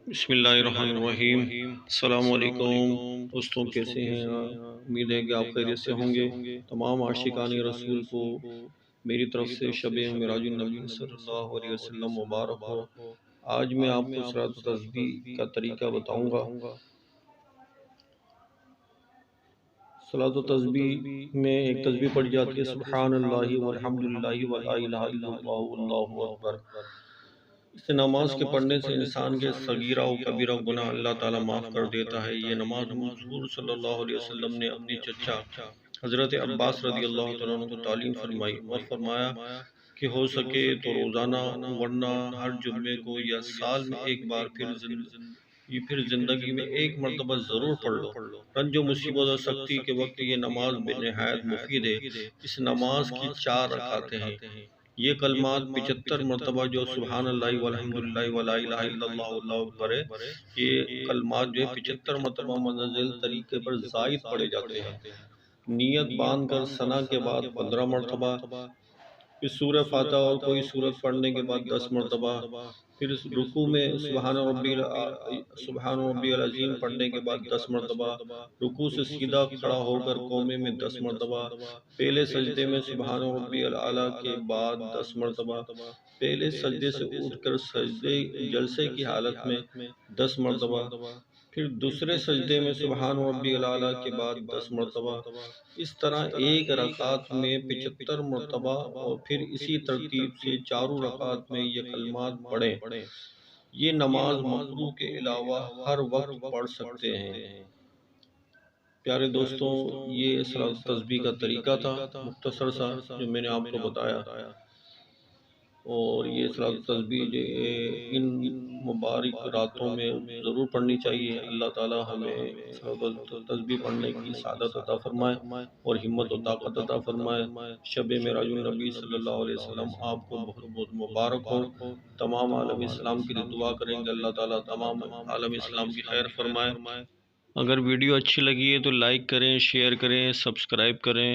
بسم اللہ الرحمن الرحیم۔ السلام علیکم دوستوں، کیسے ہیں؟ امید ہے کہ آپ خیریت سے ہوں گے۔ تمام عاشقان رسول کو میری طرف سے شب معراج النبی صلی اللہ علیہ وسلم مبارک ہو۔ آج میں آپ کو صلاۃ و تسبیح کا طریقہ بتاؤں گا۔ صلاۃ و تسبیح میں ایک تسبیح پڑھی جاتی ہے، سبحان اللہ والحمد للہ ولا الہ الا اللہ واللہ اکبر۔ اس نماز کے پڑھنے سے انسان کے صغیرہ و کبیرہ گناہ اللہ تعالیٰ معاف کر دیتا ہے۔ یہ نماز حضور صلی اللہ علیہ وسلم نے اپنی چچا حضرت عباس رضی اللہ تعالیٰ عنہ کو تعلیم فرمائی اور فرمایا کہ ہو سکے تو روزانہ ورنہ ہر جمعے کو یا سال میں ایک بار پھر زندگی میں ایک مرتبہ ضرور پڑھ لو۔ رنج و مصیبت اور سختی کے وقت یہ نماز بے نہایت مفید ہے۔ اس نماز کی 4 رکعتیں ہیں۔ یہ کلمات 75 مرتبہ جو سبحان اللہ والحمد للہ ولا الہ الا اللہ واللہ اکبر ہے، یہ کلمات جو ہے 75 مرتبہ منزل طریقے پر زائد پڑھے جاتے ہیں۔ نیت باندھ کر ثنا کے بعد 15 مرتبہ، پھر سورہ فاتحہ اور کوئی سورت پڑھنے کے بعد 10 مرتبہ، پھر رکوع میں سبحان ربی العظیم پڑھنے کے بعد 10 مرتبہ، رکوع سے سیدھا کھڑا ہو کر قومے میں 10 مرتبہ، پہلے سجدے میں سبحان ربی الاعلیٰ کے بعد 10 مرتبہ، پہلے سجدے سے اٹھ کر جلسے کی حالت میں 10 مرتبہ، پھر دوسرے سجدے میں سبحان ربی الاعلیٰ کے بعد 10 مرتبہ۔ اس طرح ایک رکعت میں 75 مرتبہ اور پھر اسی ترتیب سے چاروں رکعت میں یہ کلمات پڑھیں۔ یہ نماز مقروء کے علاوہ ہر وقت پڑھ سکتے ہیں۔ پیارے دوستوں، یہ صلاۃ و تسبیح کا طریقہ تھا مختصر سا جو میں نے آپ کو بتایا، اور یہ صلاۃ و تسبیح ان مبارک راتوں میں ضرور پڑھنی چاہیے۔ اللہ تعالی ہمیں صلاۃ و تسبیح پڑھنے کی سعادت عطا فرمائے اور ہمت و طاقت عطا فرمائے۔ شب معراج النبی صلی اللہ علیہ وسلم آپ کو بہت بہت مبارک ہو۔ تمام عالم اسلام کے لیے دعا کریں گے اللہ تعالیٰ تمام عالم اسلام کی خیر فرمائے۔ اگر ویڈیو اچھی لگی ہے تو لائک کریں، شیئر کریں، سبسکرائب کریں۔